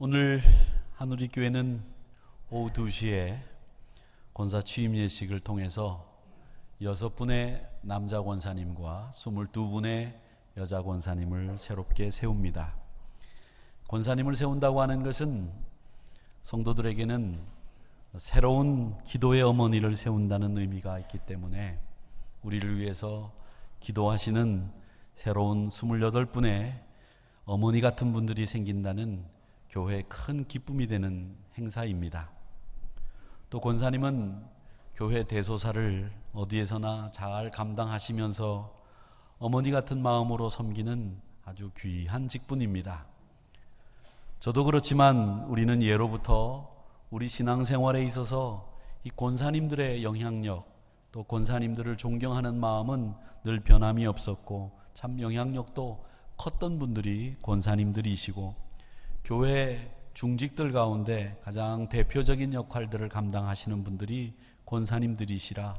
오늘 한우리교회는 오후 2시에 권사 취임 예식을 통해서 6분의 남자 권사님과 22분의 여자 권사님을 새롭게 세웁니다. 권사님을 세운다고 하는 것은 성도들에게는 새로운 기도의 어머니를 세운다는 의미가 있기 때문에 우리를 위해서 기도하시는 새로운 28분의 어머니 같은 분들이 생긴다는 교회의 큰 기쁨이 되는 행사입니다. 또 권사님은 교회 대소사를 어디에서나 잘 감당하시면서 어머니 같은 마음으로 섬기는 아주 귀한 직분입니다. 저도 그렇지만 우리는 예로부터 우리 신앙생활에 있어서 이 권사님들의 영향력, 또 권사님들을 존경하는 마음은 늘 변함이 없었고 참 영향력도 컸던 분들이 권사님들이시고 교회 중직들 가운데 가장 대표적인 역할들을 감당하시는 분들이 권사님들이시라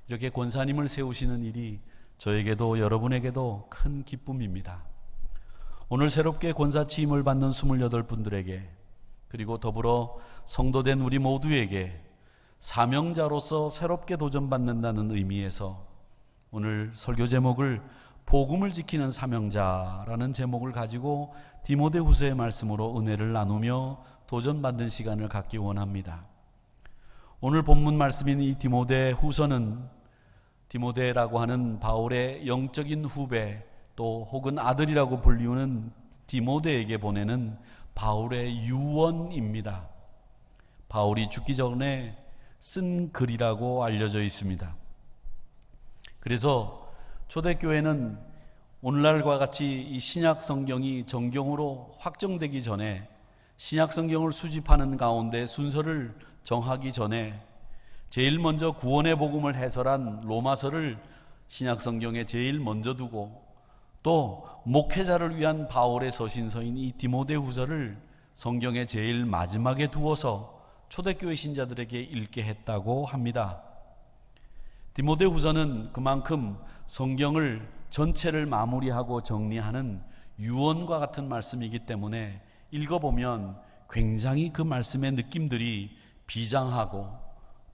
이렇게 권사님을 세우시는 일이 저에게도 여러분에게도 큰 기쁨입니다. 오늘 새롭게 권사 취임을 받는 28분들에게 그리고 더불어 성도된 우리 모두에게 사명자로서 새롭게 도전받는다는 의미에서 오늘 설교 제목을 복음을 지키는 사명자라는 제목을 가지고 디모데후서의 말씀으로 은혜를 나누며 도전받는 시간을 갖기 원합니다. 오늘 본문 말씀인 이 디모데후서는 디모데라고 하는 바울의 영적인 후배 또 혹은 아들이라고 불리우는 디모데에게 보내는 바울의 유언입니다. 바울이 죽기 전에 쓴 글이라고 알려져 있습니다. 그래서 초대교회는 오늘날과 같이 이 신약 성경이 정경으로 확정되기 전에 신약 성경을 수집하는 가운데 순서를 정하기 전에 제일 먼저 구원의 복음을 해설한 로마서를 신약 성경에 제일 먼저 두고 또 목회자를 위한 바울의 서신서인 이 디모데후서를 성경에 제일 마지막에 두어서 초대교회 신자들에게 읽게 했다고 합니다. 디모데후서는 그만큼 성경을 전체를 마무리하고 정리하는 유언과 같은 말씀이기 때문에 읽어보면 굉장히 그 말씀의 느낌들이 비장하고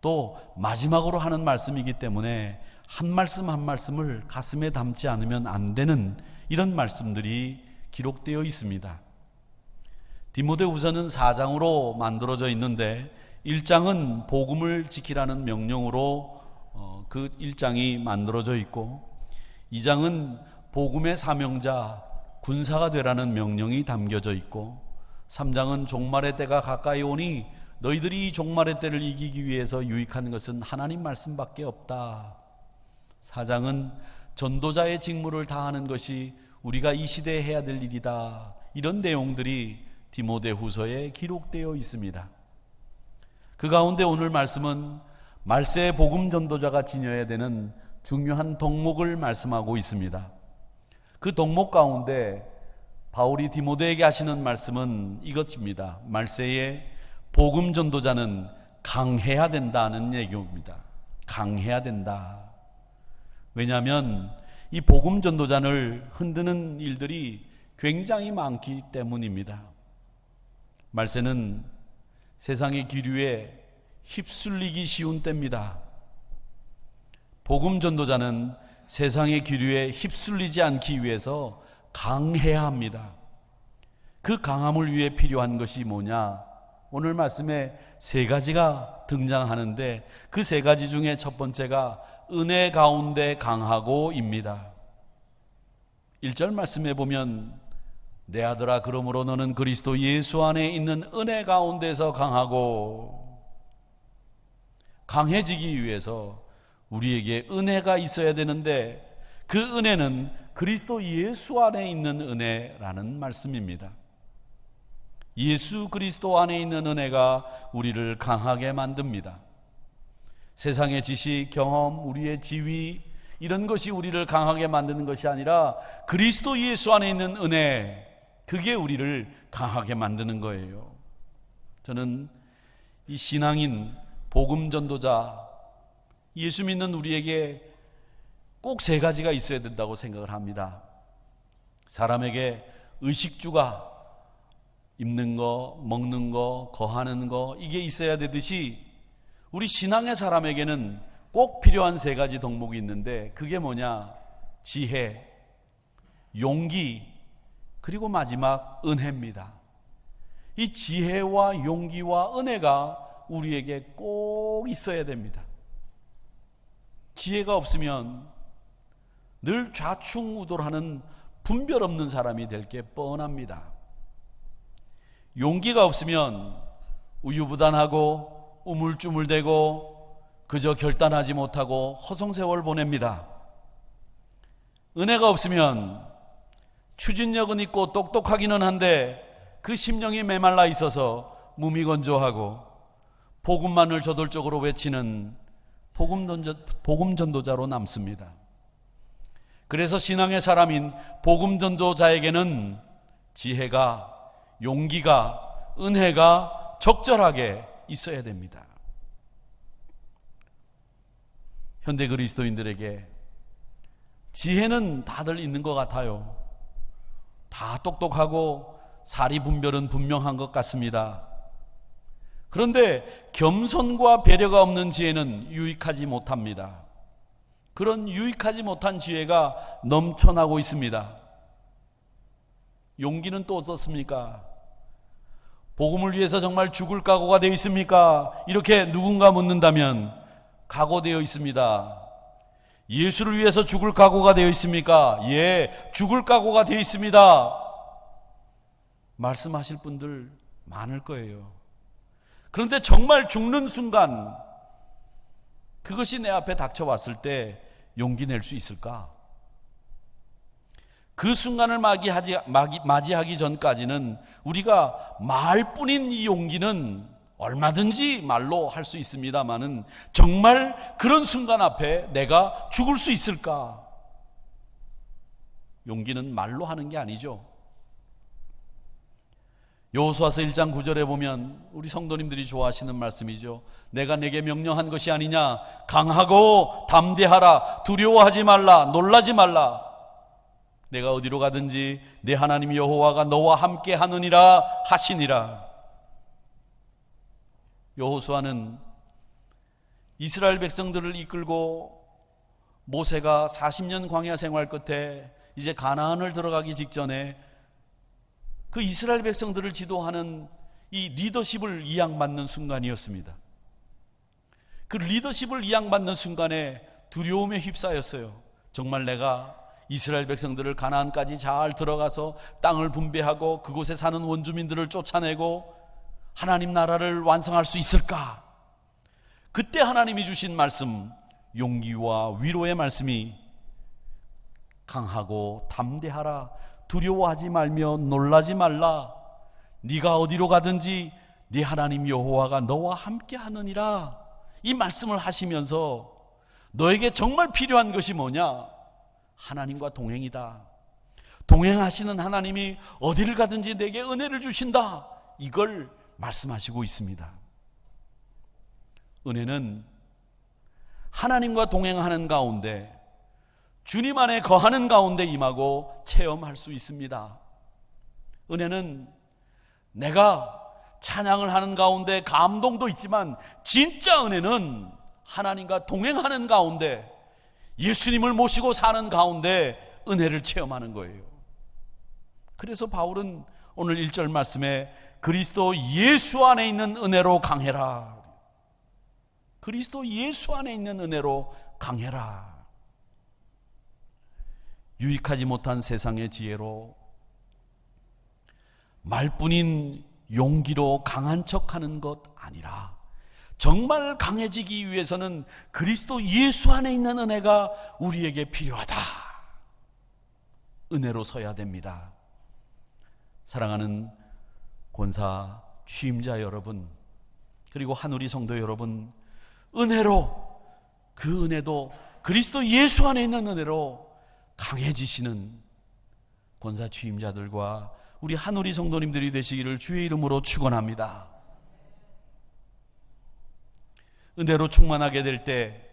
또 마지막으로 하는 말씀이기 때문에 한 말씀 한 말씀을 가슴에 담지 않으면 안 되는 이런 말씀들이 기록되어 있습니다. 디모데후서는 4장으로 만들어져 있는데 1장은 복음을 지키라는 명령으로 그 1장이 만들어져 있고 2장은 복음의 사명자 군사가 되라는 명령이 담겨져 있고 3장은 종말의 때가 가까이 오니 너희들이 이 종말의 때를 이기기 위해서 유익한 것은 하나님 말씀밖에 없다. 4장은 전도자의 직무를 다하는 것이 우리가 이 시대에 해야 될 일이다. 이런 내용들이 디모데후서에 기록되어 있습니다. 그 가운데 오늘 말씀은 말세의 복음 전도자가 지녀야 되는 중요한 덕목을 말씀하고 있습니다. 그 덕목 가운데 바울이 디모데에게 하시는 말씀은 이것입니다. 말세의 복음 전도자는 강해야 된다는 얘기입니다. 강해야 된다. 왜냐하면 이 복음 전도자를 흔드는 일들이 굉장히 많기 때문입니다. 말세는 세상의 기류에 휩쓸리기 쉬운 때입니다. 복음 전도자는 세상의 기류에 휩쓸리지 않기 위해서 강해야 합니다. 그 강함을 위해 필요한 것이 뭐냐? 오늘 말씀에 3가지가 등장하는데 그 3가지 중에 첫 번째가 은혜 가운데 강하고입니다. 1절 말씀에 보면 내 아들아 그러므로 너는 그리스도 예수 안에 있는 은혜 가운데서 강해지기 위해서 우리에게 은혜가 있어야 되는데 그 은혜는 그리스도 예수 안에 있는 은혜라는 말씀입니다. 예수 그리스도 안에 있는 은혜가 우리를 강하게 만듭니다. 세상의 지식, 경험, 우리의 지위 이런 것이 우리를 강하게 만드는 것이 아니라 그리스도 예수 안에 있는 은혜, 그게 우리를 강하게 만드는 거예요. 저는 이 신앙인, 복음 전도자, 예수 믿는 우리에게 꼭 3가지가 있어야 된다고 생각을 합니다. 사람에게 의식주가 입는 거, 먹는 거, 거하는 거, 이게 있어야 되듯이 우리 신앙의 사람에게는 꼭 필요한 세 가지 덕목이 있는데, 그게 뭐냐? 지혜, 용기, 그리고 마지막 은혜입니다. 이 지혜와 용기와 은혜가 우리에게 꼭 있어야 됩니다. 지혜가 없으면 늘 좌충우돌하는 분별 없는 사람이 될 게 뻔합니다. 용기가 없으면 우유부단하고 우물쭈물대고 그저 결단하지 못하고 허송세월 보냅니다. 은혜가 없으면 추진력은 있고 똑똑하기는 한데 그 심령이 메말라 있어서 무미건조하고 복음만을 저돌적으로 외치는 복음 전도자로 남습니다. 그래서 신앙의 사람인 복음 전도자에게는 지혜가, 용기가, 은혜가 적절하게 있어야 됩니다. 현대 그리스도인들에게 지혜는 다들 있는 것 같아요. 다 똑똑하고 사리 분별은 분명한 것 같습니다. 그런데 겸손과 배려가 없는 지혜는 유익하지 못합니다. 그런 유익하지 못한 지혜가 넘쳐나고 있습니다. 용기는 또 어떻습니까? 복음을 위해서 정말 죽을 각오가 되어 있습니까? 이렇게 누군가 묻는다면 각오되어 있습니다. 예수를 위해서 죽을 각오가 되어 있습니까? 예, 죽을 각오가 되어 있습니다. 말씀하실 분들 많을 거예요. 그런데 정말 죽는 순간 그것이 내 앞에 닥쳐왔을 때 용기 낼 수 있을까? 그 순간을 맞이하기 전까지는 우리가 말뿐인 이 용기는 얼마든지 말로 할 수 있습니다마는 정말 그런 순간 앞에 내가 죽을 수 있을까? 용기는 말로 하는 게 아니죠. 여호수아서 1장 9절에 보면 우리 성도님들이 좋아하시는 말씀이죠. 내가 내게 명령한 것이 아니냐? 강하고 담대하라. 두려워하지 말라. 놀라지 말라. 내가 어디로 가든지 내 하나님 여호와가 너와 함께 하느니라 하시니라. 여호수아는 이스라엘 백성들을 이끌고 모세가 40년 광야 생활 끝에 이제 가나안을 들어가기 직전에 그 이스라엘 백성들을 지도하는 이 리더십을 이양받는 순간이었습니다. 그 리더십을 이양받는 순간에 두려움에 휩싸였어요. 정말 내가 이스라엘 백성들을 가나안까지 잘 들어가서 땅을 분배하고 그곳에 사는 원주민들을 쫓아내고 하나님 나라를 완성할 수 있을까? 그때 하나님이 주신 말씀, 용기와 위로의 말씀이 강하고 담대하라. 두려워하지 말며 놀라지 말라. 네가 어디로 가든지 네 하나님 여호와가 너와 함께 하느니라. 이 말씀을 하시면서 너에게 정말 필요한 것이 뭐냐? 하나님과 동행이다. 동행하시는 하나님이 어디를 가든지 내게 은혜를 주신다. 이걸 말씀하시고 있습니다. 은혜는 하나님과 동행하는 가운데, 주님 안에 거하는 가운데 임하고 체험할 수 있습니다. 은혜는 내가 찬양을 하는 가운데 감동도 있지만 진짜 은혜는 하나님과 동행하는 가운데, 예수님을 모시고 사는 가운데 은혜를 체험하는 거예요. 그래서 바울은 오늘 1절 말씀에 그리스도 예수 안에 있는 은혜로 강해라. 그리스도 예수 안에 있는 은혜로 강해라. 유익하지 못한 세상의 지혜로, 말뿐인 용기로 강한 척하는 것 아니라 정말 강해지기 위해서는 그리스도 예수 안에 있는 은혜가 우리에게 필요하다. 은혜로 서야 됩니다. 사랑하는 권사 취임자 여러분, 그리고 한우리 성도 여러분, 은혜로, 그 은혜도 그리스도 예수 안에 있는 은혜로 강해지시는 권사 취임자들과 우리 한우리 성도님들이 되시기를 주의 이름으로 축원합니다. 은혜로 충만하게 될 때,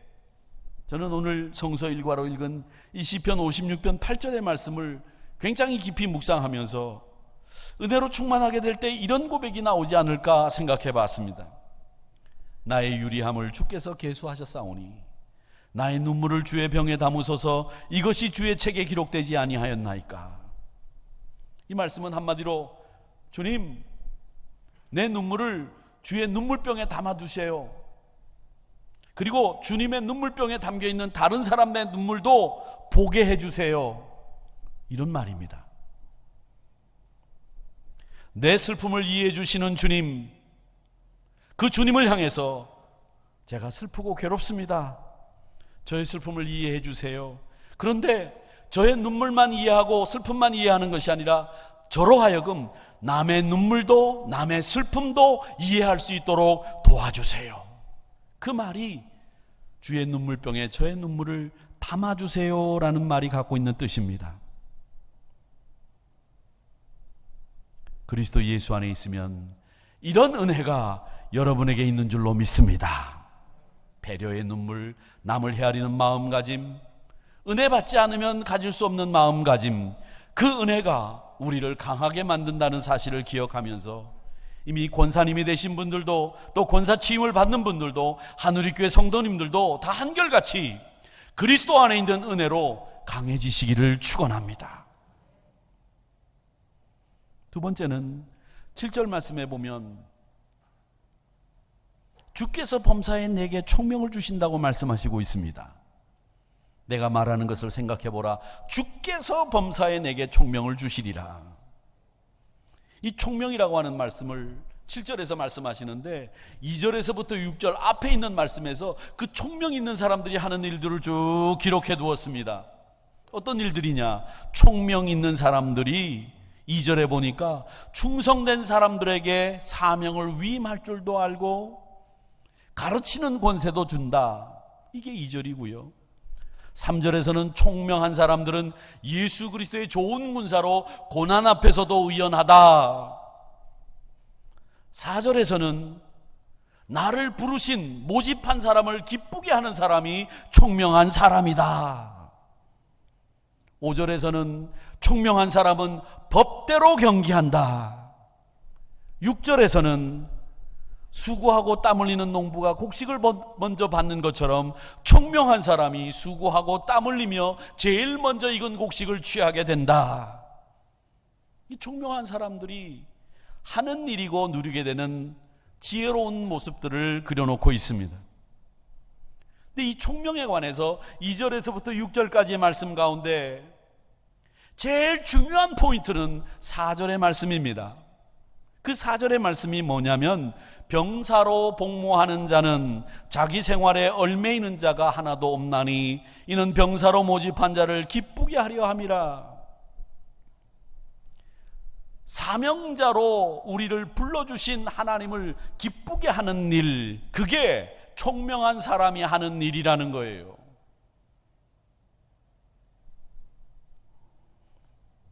저는 오늘 성서 일과로 읽은 이 시편 56편 8절의 말씀을 굉장히 깊이 묵상하면서 은혜로 충만하게 될 때 이런 고백이 나오지 않을까 생각해 봤습니다. 나의 유리함을 주께서 계수하셨사오니 나의 눈물을 주의 병에 담으소서. 이것이 주의 책에 기록되지 아니하였나이까. 이 말씀은 한마디로 주님, 내 눈물을 주의 눈물병에 담아두세요. 그리고 주님의 눈물병에 담겨있는 다른 사람의 눈물도 보게 해주세요. 이런 말입니다. 내 슬픔을 이해해 주시는 주님, 그 주님을 향해서 제가 슬프고 괴롭습니다. 저의 슬픔을 이해해 주세요. 그런데 저의 눈물만 이해하고 슬픔만 이해하는 것이 아니라 저로 하여금 남의 눈물도 남의 슬픔도 이해할 수 있도록 도와주세요. 그 말이 주의 눈물병에 저의 눈물을 담아주세요 라는 말이 갖고 있는 뜻입니다. 그리스도 예수 안에 있으면 이런 은혜가 여러분에게 있는 줄로 믿습니다. 배려의 눈물, 남을 헤아리는 마음가짐, 은혜 받지 않으면 가질 수 없는 마음가짐, 그 은혜가 우리를 강하게 만든다는 사실을 기억하면서 이미 권사님이 되신 분들도 또 권사 취임을 받는 분들도 하누리교회 성도님들도 다 한결같이 그리스도 안에 있는 은혜로 강해지시기를 축원합니다. 두 번째는 7절 말씀에 보면 주께서 범사에 내게 총명을 주신다고 말씀하시고 있습니다. 내가 말하는 것을 생각해보라. 주께서 범사에 내게 총명을 주시리라. 이 총명이라고 하는 말씀을 7절에서 말씀하시는데 2절에서부터 6절 앞에 있는 말씀에서 그 총명 있는 사람들이 하는 일들을 쭉 기록해 두었습니다. 어떤 일들이냐? 총명 있는 사람들이 2절에 보니까 충성된 사람들에게 사명을 위임할 줄도 알고 가르치는 권세도 준다. 이게 2절이고요. 3절에서는 총명한 사람들은 예수 그리스도의 좋은 군사로 고난 앞에서도 의연하다. 4절에서는 나를 부르신 모집한 사람을 기쁘게 하는 사람이 총명한 사람이다. 5절에서는 총명한 사람은 법대로 경기한다. 6절에서는 수고하고 땀 흘리는 농부가 곡식을 먼저 받는 것처럼 총명한 사람이 수고하고 땀 흘리며 제일 먼저 익은 곡식을 취하게 된다. 이 총명한 사람들이 하는 일이고 누리게 되는 지혜로운 모습들을 그려놓고 있습니다. 근데 이 총명에 관해서 2절에서부터 6절까지의 말씀 가운데 제일 중요한 포인트는 4절의 말씀입니다. 그 4절의 말씀이 뭐냐면 병사로 복무하는 자는 자기 생활에 얽매이는 자가 하나도 없나니 이는 병사로 모집한 자를 기쁘게 하려 함이라. 사명자로 우리를 불러주신 하나님을 기쁘게 하는 일, 그게 총명한 사람이 하는 일이라는 거예요.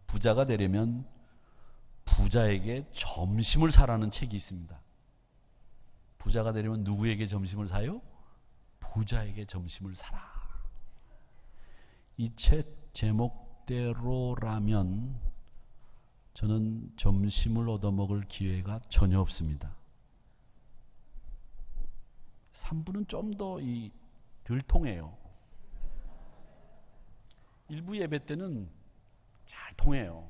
부자가 되려면 부자에게 점심을 사라는 책이 있습니다. 부자가 되려면 누구에게 점심을 사요? 부자에게 점심을 사라. 이 책 제목대로라면 저는 점심을 얻어먹을 기회가 전혀 없습니다. 3부는 좀 더 덜 통해요. 일부 예배 때는 잘 통해요.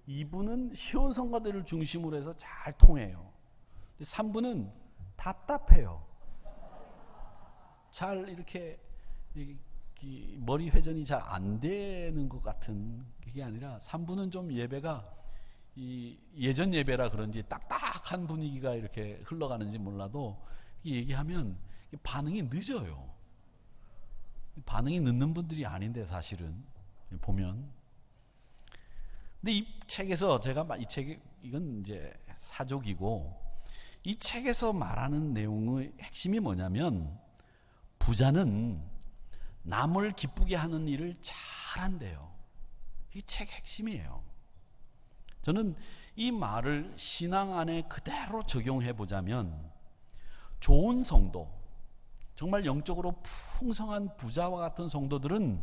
2부는 쉬운 성가대를 중심으로 해서 잘 통해요. 3부는 답답해요. 잘 이렇게 머리 회전이 잘 안 되는 것 같은 그게 아니라 3부는 좀 예배가 예전 예배라 그런지 딱딱한 분위기가 이렇게 흘러가는지 몰라도 얘기하면 반응이 늦어요. 반응이 늦는 분들이 아닌데 사실은 보면. 근데 이 책에서 제가 이 책이 이건 이제 사족이고 이 책에서 말하는 내용의 핵심이 뭐냐면 부자는 남을 기쁘게 하는 일을 잘한대요. 이 책 핵심이에요. 저는 이 말을 신앙 안에 그대로 적용해 보자면 좋은 성도, 정말 영적으로 풍성한 부자와 같은 성도들은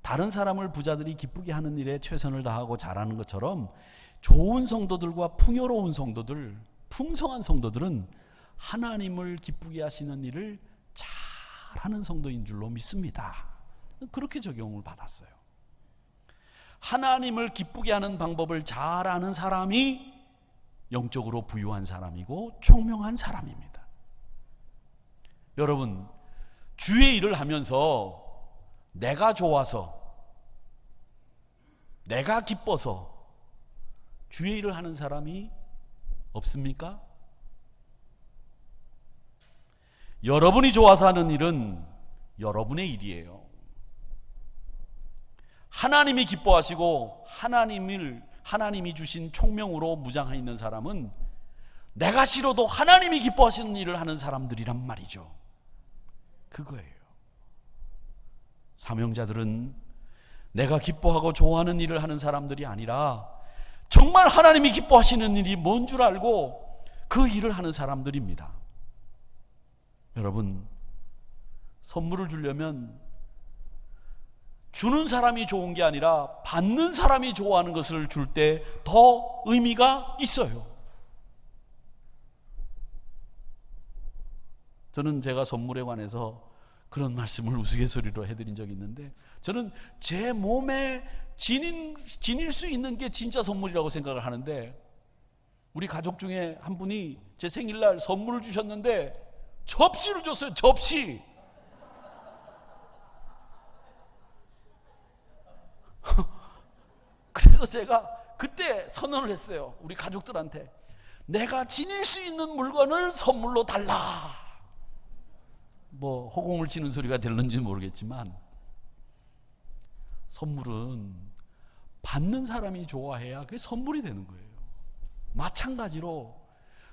다른 사람을 부자들이 기쁘게 하는 일에 최선을 다하고 잘하는 것처럼 좋은 성도들과 풍요로운 성도들, 풍성한 성도들은 하나님을 기쁘게 하시는 일을 잘하는 성도인 줄로 믿습니다. 그렇게 적용을 받았어요. 하나님을 기쁘게 하는 방법을 잘 아는 사람이 영적으로 부유한 사람이고 총명한 사람입니다. 여러분, 주의 일을 하면서 내가 좋아서, 내가 기뻐서 주의 일을 하는 사람이 없습니까? 여러분이 좋아서 하는 일은 여러분의 일이에요. 하나님이 기뻐하시고 하나님이 주신 총명으로 무장해 있는 사람은 내가 싫어도 하나님이 기뻐하시는 일을 하는 사람들이란 말이죠. 그거예요. 사명자들은 내가 기뻐하고 좋아하는 일을 하는 사람들이 아니라 정말 하나님이 기뻐하시는 일이 뭔 줄 알고 그 일을 하는 사람들입니다. 여러분, 선물을 주려면 주는 사람이 좋은 게 아니라 받는 사람이 좋아하는 것을 줄 때 더 의미가 있어요. 저는 제가 선물에 관해서 그런 말씀을 우스갯소리로 해드린 적이 있는데, 저는 제 몸에 지닐 수 있는 게 진짜 선물이라고 생각을 하는데, 우리 가족 중에 한 분이 제 생일날 선물을 주셨는데 접시를 줬어요. 접시. 그래서 제가 그때 선언을 했어요. 우리 가족들한테 내가 지닐 수 있는 물건을 선물로 달라. 뭐 허공을 치는 소리가 들는지 모르겠지만 선물은 받는 사람이 좋아해야 그게 선물이 되는 거예요. 마찬가지로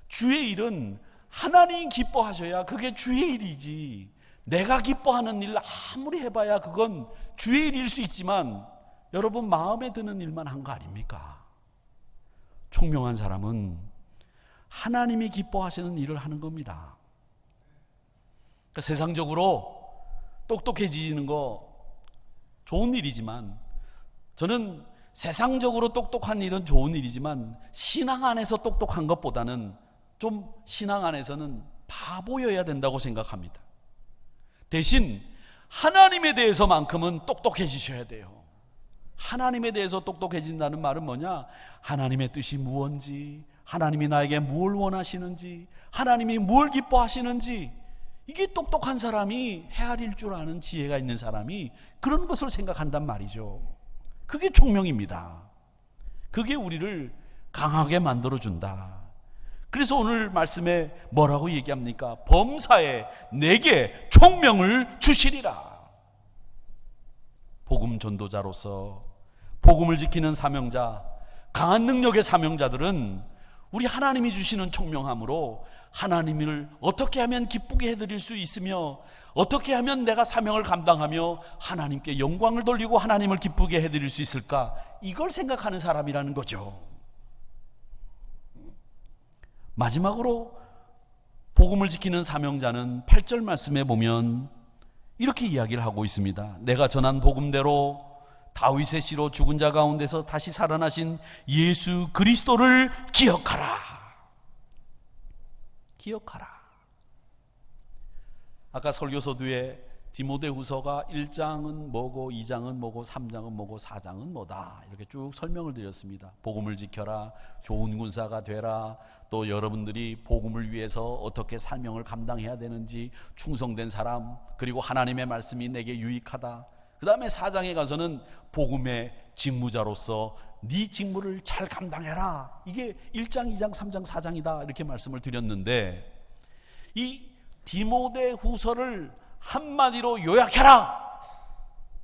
주의 일은 하나님 기뻐하셔야 그게 주의 일이지, 내가 기뻐하는 일 아무리 해봐야 그건 주의 일일 수 있지만 여러분 마음에 드는 일만 한 거 아닙니까? 총명한 사람은 하나님이 기뻐하시는 일을 하는 겁니다. 그러니까 세상적으로 똑똑해지는 거 좋은 일이지만, 저는 세상적으로 똑똑한 일은 좋은 일이지만 신앙 안에서 똑똑한 것보다는 좀 신앙 안에서는 바보여야 된다고 생각합니다. 대신 하나님에 대해서만큼은 똑똑해지셔야 돼요. 하나님에 대해서 똑똑해진다는 말은 뭐냐? 하나님의 뜻이 무엇인지, 하나님이 나에게 무엇을 원하시는지, 하나님이 무엇을 기뻐하시는지, 이게 똑똑한 사람이 헤아릴 줄 아는 지혜가 있는 사람이 그런 것을 생각한단 말이죠. 그게 총명입니다. 그게 우리를 강하게 만들어준다. 그래서 오늘 말씀에 뭐라고 얘기합니까? 범사에 내게 총명을 주시리라. 복음 전도자로서 복음을 지키는 사명자, 강한 능력의 사명자들은 우리 하나님이 주시는 총명함으로 하나님을 어떻게 하면 기쁘게 해드릴 수 있으며, 어떻게 하면 내가 사명을 감당하며 하나님께 영광을 돌리고 하나님을 기쁘게 해드릴 수 있을까, 이걸 생각하는 사람이라는 거죠. 마지막으로 복음을 지키는 사명자는 8절 말씀에 보면 이렇게 이야기를 하고 있습니다. 내가 전한 복음대로 다윗의 씨로 죽은 자 가운데서 다시 살아나신 예수 그리스도를 기억하라. 기억하라. 아까 설교서두에 디모데후서가 1장은 뭐고 2장은 뭐고 3장은 뭐고 4장은 뭐다 이렇게 쭉 설명을 드렸습니다. 복음을 지켜라, 좋은 군사가 되라, 또 여러분들이 복음을 위해서 어떻게 사명을 감당해야 되는지, 충성된 사람, 그리고 하나님의 말씀이 내게 유익하다. 그 다음에 4장에 가서는 복음의 직무자로서 네 직무를 잘 감당해라. 이게 1장, 2장, 3장, 4장이다 이렇게 말씀을 드렸는데, 이 디모데후서를 한마디로 요약해라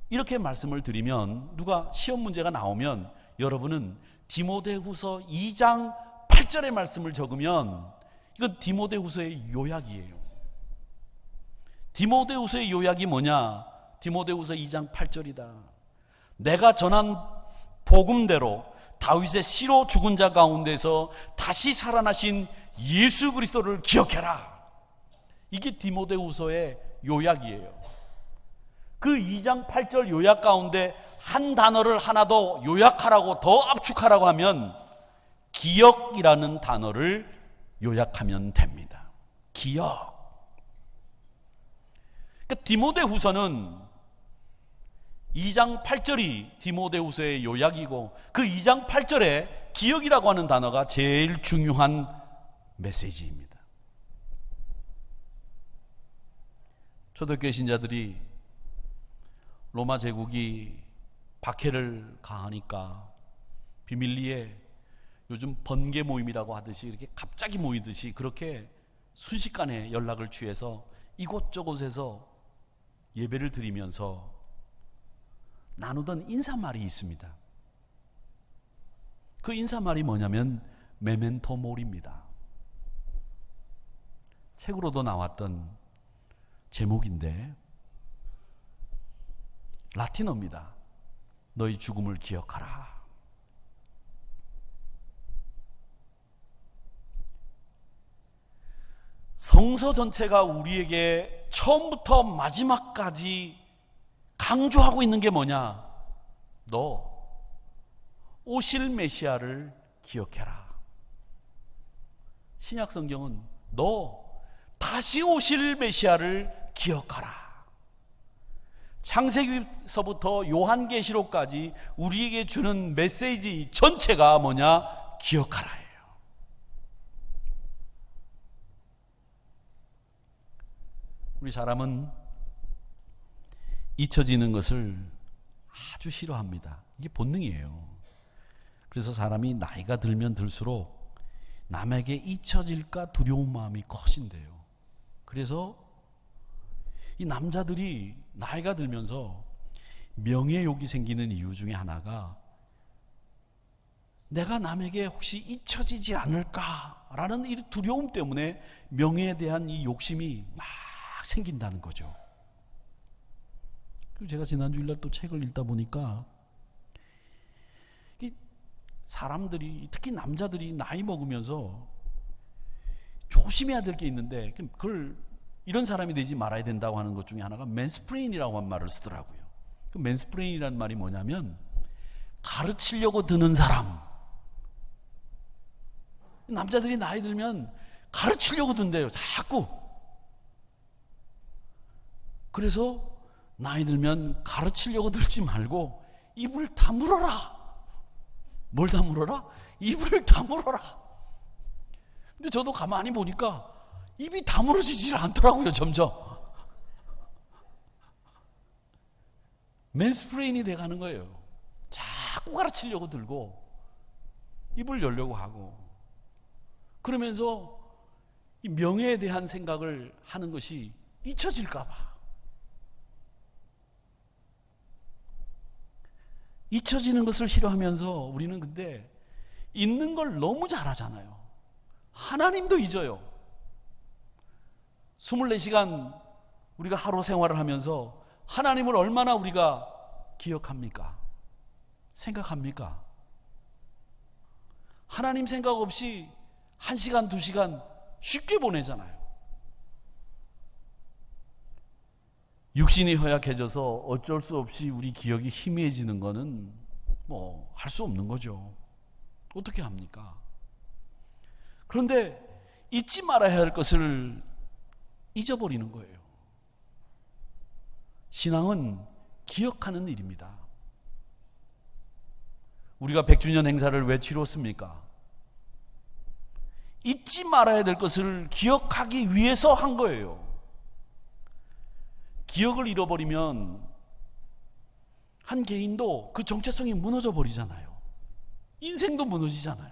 이렇게 말씀을 드리면, 누가 시험 문제가 나오면 여러분은 디모데후서 2장 8절의 말씀을 적으면 이건 디모데후서의 요약이에요. 디모데후서의 요약이 뭐냐? 디모데후서 2장 8절이다. 내가 전한 복음대로 다윗의 씨로 죽은 자 가운데서 다시 살아나신 예수 그리스도를 기억해라. 이게 디모데후서의 요약이에요. 그 2장 8절 요약 가운데 한 단어를 하나 더 요약하라고, 더 압축하라고 하면 기억이라는 단어를 요약하면 됩니다. 기억. 그러니까 디모데후서는 2장 8절이 디모데후서의 요약이고 그 2장 8절에 기억이라고 하는 단어가 제일 중요한 메시지입니다. 초대교회 신자들이 로마 제국이 박해를 가하니까 비밀리에 요즘 번개 모임이라고 하듯이 이렇게 갑자기 모이듯이 그렇게 순식간에 연락을 취해서 이곳저곳에서 예배를 드리면서 나누던 인사말이 있습니다. 그 인사말이 뭐냐면 메멘토 모리입니다. 책으로도 나왔던 제목인데 라틴어입니다. 너희 죽음을 기억하라. 성서 전체가 우리에게 처음부터 마지막까지 강조하고 있는 게 뭐냐? 너 오실 메시아를 기억해라. 신약 성경은 너 다시 오실 메시아를 기억하라. 창세기서부터 요한계시록까지 우리에게 주는 메시지 전체가 뭐냐? 기억하라예요. 우리 사람은 잊혀지는 것을 아주 싫어합니다. 이게 본능이에요. 그래서 사람이 나이가 들면 들수록 남에게 잊혀질까 두려운 마음이 커진대요. 그래서 이 남자들이 나이가 들면서 명예욕이 생기는 이유 중에 하나가 내가 남에게 혹시 잊혀지지 않을까라는 이 두려움 때문에 명예에 대한 이 욕심이 막 생긴다는 거죠. 그리고 제가 지난 주일날 또 책을 읽다 보니까 사람들이 특히 남자들이 나이 먹으면서 조심해야 될 게 있는데 그걸 이런 사람이 되지 말아야 된다고 하는 것 중에 하나가 맨스프레인이라고 하는 말을 쓰더라고요. 그 맨스프레인이라는 말이 뭐냐면 가르치려고 드는 사람. 남자들이 나이 들면 가르치려고 든대요. 자꾸. 그래서 나이 들면 가르치려고 들지 말고 입을 다물어라. 뭘 다물어라? 입을 다물어라. 근데 저도 가만히 보니까 입이 다물어지질 않더라고요. 점점 맨스프레인이 돼가는 거예요. 자꾸 가르치려고 들고 입을 열려고 하고 그러면서 이 명예에 대한 생각을 하는 것이 잊혀질까 봐. 잊혀지는 것을 싫어하면서 우리는 근데 있는 걸 너무 잘하잖아요. 하나님도 잊어요. 24시간 우리가 하루 생활을 하면서 하나님을 얼마나 우리가 기억합니까? 생각합니까? 하나님 생각 없이 1시간, 2시간 쉽게 보내잖아요. 육신이 허약해져서 어쩔 수 없이 우리 기억이 희미해지는 거는 뭐 할 수 없는 거죠. 어떻게 합니까? 그런데 잊지 말아야 할 것을 잊어버리는 거예요. 신앙은 기억하는 일입니다. 우리가 100주년 행사를 왜 치렀습니까? 잊지 말아야 될 것을 기억하기 위해서 한 거예요. 기억을 잃어버리면 한 개인도 그 정체성이 무너져 버리잖아요. 인생도 무너지잖아요.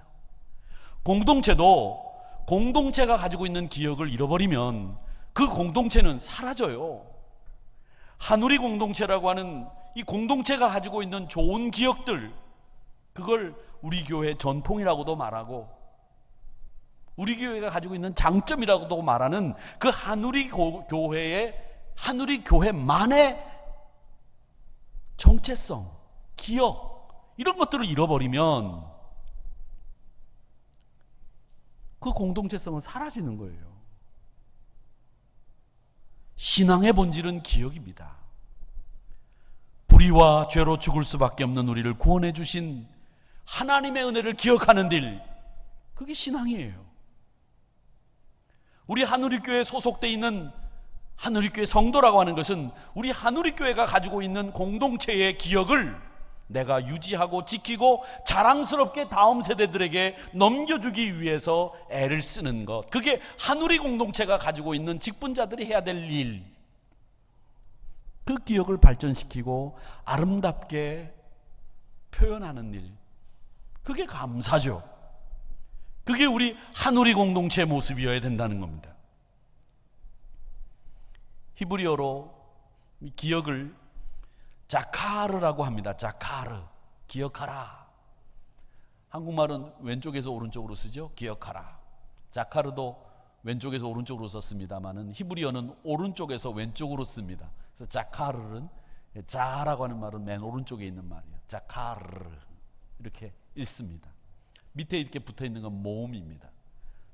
공동체도 공동체가 가지고 있는 기억을 잃어버리면 그 공동체는 사라져요. 한우리 공동체라고 하는 이 공동체가 가지고 있는 좋은 기억들, 그걸 우리 교회 전통이라고도 말하고 우리 교회가 가지고 있는 장점이라고도 말하는 그 한우리 교회만의 정체성, 기억 이런 것들을 잃어버리면 그 공동체성은 사라지는 거예요. 신앙의 본질은 기억입니다. 불의와 죄로 죽을 수밖에 없는 우리를 구원해 주신 하나님의 은혜를 기억하는 일, 그게 신앙이에요. 우리 하누리교회에 소속되어 있는 하누리교회 성도라고 하는 것은 우리 하누리교회가 가지고 있는 공동체의 기억을 내가 유지하고 지키고 자랑스럽게 다음 세대들에게 넘겨주기 위해서 애를 쓰는 것, 그게 하누리 공동체가 가지고 있는 직분자들이 해야 될 일. 그 기억을 발전시키고 아름답게 표현하는 일, 그게 감사죠. 그게 우리 하누리 공동체의 모습이어야 된다는 겁니다. 히브리어로 기억을 자카르라고 합니다. 자카르, 기억하라. 한국말은 왼쪽에서 오른쪽으로 쓰죠. 기억하라. 자카르도 왼쪽에서 오른쪽으로 썼습니다만은 히브리어는 오른쪽에서 왼쪽으로 씁니다. 그래서 자카르는, 자라고 하는 말은 맨 오른쪽에 있는 말이에요. 자카르, 이렇게 읽습니다. 밑에 이렇게 붙어 있는 건 모음입니다.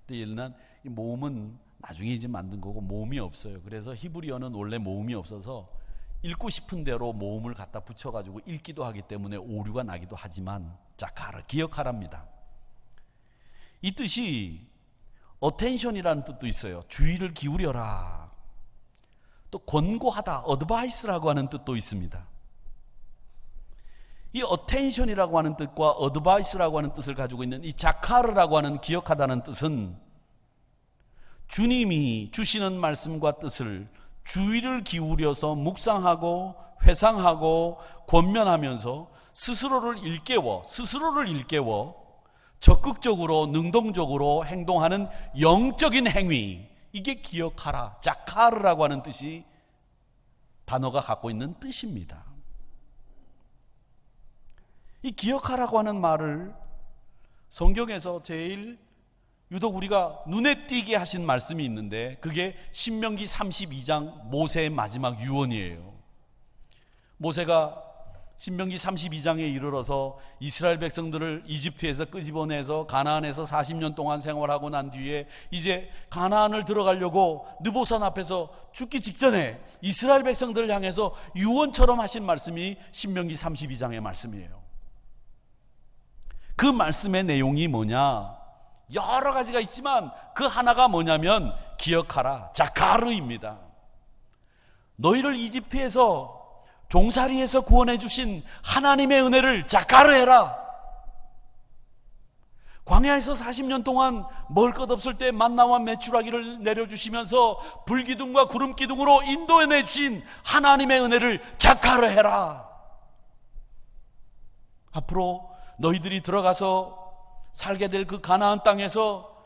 근데 일단 이 모음은 나중에 이제 만든 거고 모음이 없어요. 그래서 히브리어는 원래 모음이 없어서 읽고 싶은 대로 모음을 갖다 붙여가지고 읽기도 하기 때문에 오류가 나기도 하지만 자카르, 기억하랍니다. 이 뜻이 attention이라는 뜻도 있어요. 주의를 기울여라. 또 권고하다, advice라고 하는 뜻도 있습니다. 이 attention이라고 하는 뜻과 advice라고 하는 뜻을 가지고 있는 이 자카르라고 하는 기억하다는 뜻은 주님이 주시는 말씀과 뜻을 주의를 기울여서 묵상하고 회상하고 권면하면서 스스로를 일깨워 적극적으로 능동적으로 행동하는 영적인 행위, 이게 기억하라, 자카르라고 하는 뜻이 단어가 갖고 있는 뜻입니다. 이 기억하라고 하는 말을 성경에서 제일 유독 우리가 눈에 띄게 하신 말씀이 있는데 그게 신명기 32장 모세의 마지막 유언이에요. 모세가 신명기 32장에 이르러서 이스라엘 백성들을 이집트에서 끄집어내서 가나안에서 40년 동안 생활하고 난 뒤에 이제 가나안을 들어가려고 느보산 앞에서 죽기 직전에 이스라엘 백성들을 향해서 유언처럼 하신 말씀이 신명기 32장의 말씀이에요. 그 말씀의 내용이 뭐냐? 여러 가지가 있지만 그 하나가 뭐냐면 기억하라, 자카르입니다. 너희를 이집트에서 종살이에서 구원해 주신 하나님의 은혜를 자카르해라. 광야에서 40년 동안 먹을 것 없을 때 만나와 메추라기를 내려주시면서 불기둥과 구름기둥으로 인도해 주신 하나님의 은혜를 자카르해라. 앞으로 너희들이 들어가서 살게 될 그 가나안 땅에서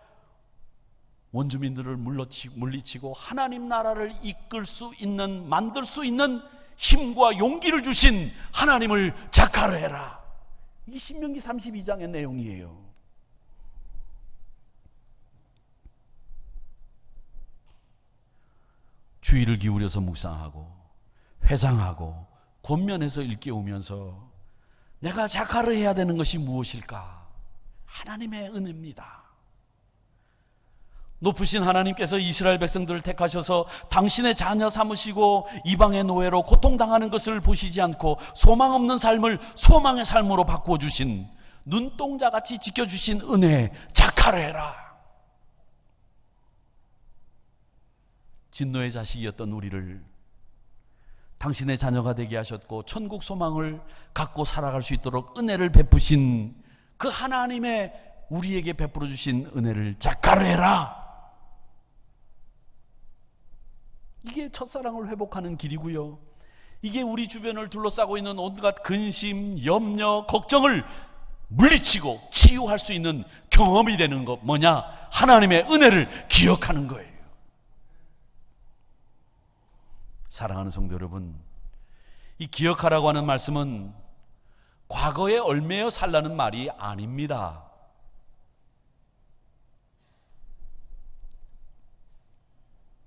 원주민들을 물리치고 하나님 나라를 이끌 수 있는, 만들 수 있는 힘과 용기를 주신 하나님을 자카르해라. 이게 신명기 32장의 내용이에요. 주의를 기울여서 묵상하고 회상하고 권면해서 일깨우면서 내가 자카르해야 되는 것이 무엇일까? 하나님의 은혜입니다. 높으신 하나님께서 이스라엘 백성들을 택하셔서 당신의 자녀 삼으시고 이방의 노예로 고통당하는 것을 보시지 않고 소망 없는 삶을 소망의 삶으로 바꾸어 주신, 눈동자같이 지켜주신 은혜 자카르해라. 진노의 자식이었던 우리를 당신의 자녀가 되게 하셨고 천국 소망을 갖고 살아갈 수 있도록 은혜를 베푸신 그 하나님의 우리에게 베풀어 주신 은혜를 자카르해라. 이게 첫사랑을 회복하는 길이고요. 이게 우리 주변을 둘러싸고 있는 온갖 근심, 염려, 걱정을 물리치고 치유할 수 있는 경험이 되는 것, 뭐냐? 하나님의 은혜를 기억하는 거예요. 사랑하는 성도 여러분, 이 기억하라고 하는 말씀은 과거에 얽매여 살라는 말이 아닙니다.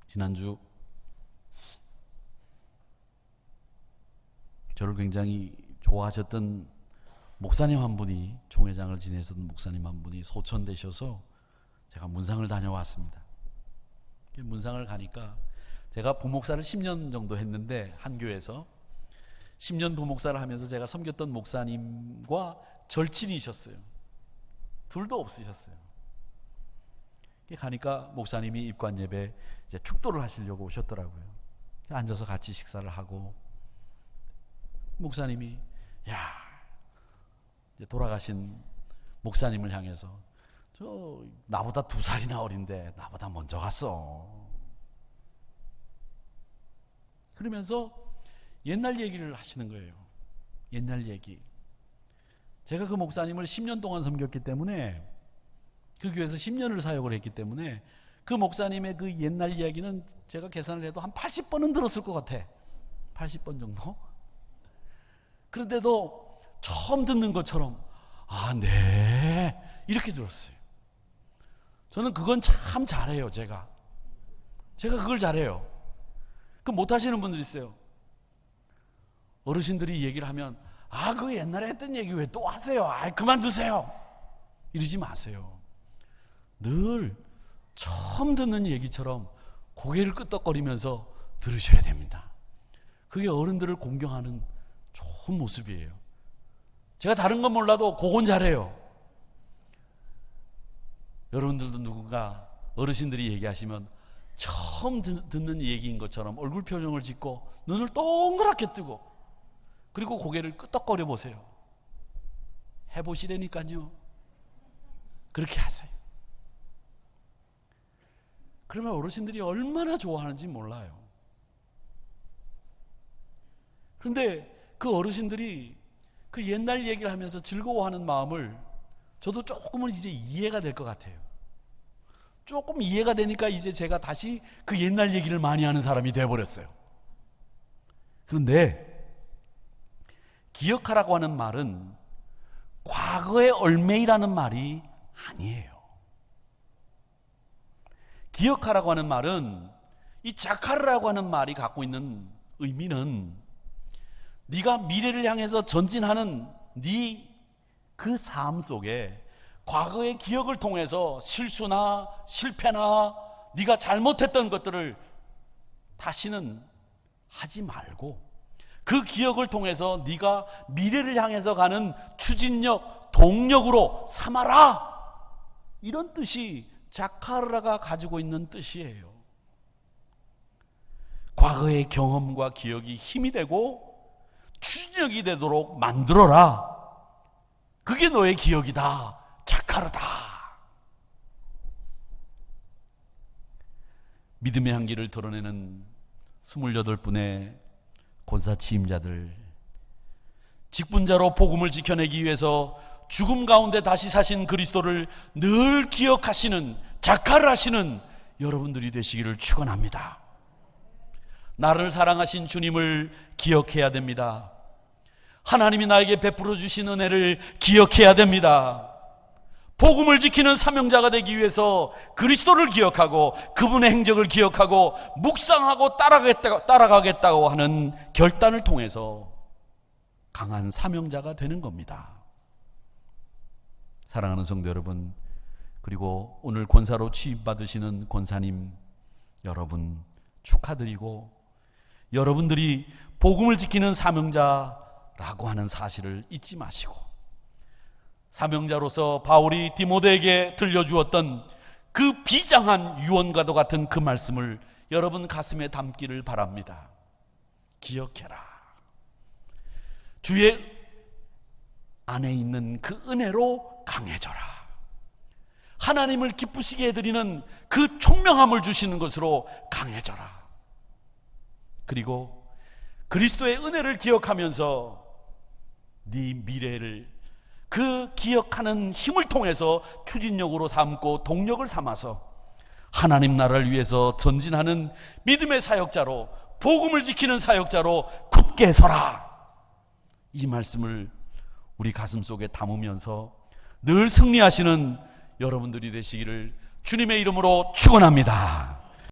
지난주 저를 굉장히 좋아하셨던 목사님 한 분이, 총회장을 지내셨던 목사님 한 분이 소천되셔서 제가 문상을 다녀왔습니다. 문상을 가니까 제가 부목사를 10년 정도 했는데 한 교회에서 10년 부목사를 하면서 제가 섬겼던 목사님과 절친이셨어요. 둘도 없으셨어요. 가니까 목사님이 입관 예배 이제 축도를 하시려고 오셨더라고요. 앉아서 같이 식사를 하고 목사님이 이제 돌아가신 목사님을 향해서 저 나보다 2살이나 어린데 나보다 먼저 갔어. 그러면서 옛날 얘기를 하시는 거예요. 옛날 얘기. 제가 그 목사님을 10년 동안 섬겼기 때문에, 그 교회에서 10년을 사역을 했기 때문에 그 목사님의 그 옛날 이야기는 제가 계산을 해도 한 80번은 들었을 것 같아. 80번 정도? 그런데도 처음 듣는 것처럼 네 이렇게 들었어요. 저는 그건 참 잘해요. 제가 그걸 잘해요. 그 못하시는 분들이 있어요. 어르신들이 얘기를 하면 그 옛날에 했던 얘기 왜 또 하세요? 그만두세요. 이러지 마세요. 늘 처음 듣는 얘기처럼 고개를 끄덕거리면서 들으셔야 됩니다. 그게 어른들을 공경하는 좋은 모습이에요. 제가 다른 건 몰라도 그건 잘해요. 여러분들도 누군가 어르신들이 얘기하시면 처음 듣는 얘기인 것처럼 얼굴 표정을 짓고 눈을 동그랗게 뜨고 그리고 고개를 끄덕거려 보세요. 해보시라니까요. 그렇게 하세요. 그러면 어르신들이 얼마나 좋아하는지 몰라요. 그런데 그 어르신들이 그 옛날 얘기를 하면서 즐거워하는 마음을 저도 조금은 이제 이해가 될 것 같아요. 조금 이해가 되니까 이제 제가 다시 그 옛날 얘기를 많이 하는 사람이 되어버렸어요. 그런데 기억하라고 하는 말은 과거의 얼매이라는 말이 아니에요. 기억하라고 하는 말은, 이 자카르라고 하는 말이 갖고 있는 의미는 네가 미래를 향해서 전진하는 네 그 삶 속에 과거의 기억을 통해서 실수나 실패나 네가 잘못했던 것들을 다시는 하지 말고 그 기억을 통해서 네가 미래를 향해서 가는 추진력, 동력으로 삼아라. 이런 뜻이 자카르가 가지고 있는 뜻이에요. 과거의 경험과 기억이 힘이 되고 추진력이 되도록 만들어라. 그게 너의 기억이다. 자카르다. 믿음의 향기를 드러내는 28분의 권사 취임자들, 직분자로 복음을 지켜내기 위해서 죽음 가운데 다시 사신 그리스도를 늘 기억하시는, 자카르하시는 여러분들이 되시기를 축원합니다. 나를 사랑하신 주님을 기억해야 됩니다. 하나님이 나에게 베풀어 주신 은혜를 기억해야 됩니다. 복음을 지키는 사명자가 되기 위해서 그리스도를 기억하고 그분의 행적을 기억하고 묵상하고 따라가겠다고 하는 결단을 통해서 강한 사명자가 되는 겁니다. 사랑하는 성도 여러분, 그리고 오늘 권사로 취임받으시는 권사님 여러분 축하드리고, 여러분들이 복음을 지키는 사명자라고 하는 사실을 잊지 마시고, 사명자로서 바울이 디모데에게 들려주었던 그 비장한 유언과도 같은 그 말씀을 여러분 가슴에 담기를 바랍니다. 기억해라. 주의 안에 있는 그 은혜로 강해져라. 하나님을 기쁘시게 해드리는 그 총명함을 주시는 것으로 강해져라. 그리고 그리스도의 은혜를 기억하면서 네 미래를 그 기억하는 힘을 통해서 추진력으로 삼고 동력을 삼아서 하나님 나라를 위해서 전진하는 믿음의 사역자로, 복음을 지키는 사역자로 굳게 서라. 이 말씀을 우리 가슴속에 담으면서 늘 승리하시는 여러분들이 되시기를 주님의 이름으로 축원합니다.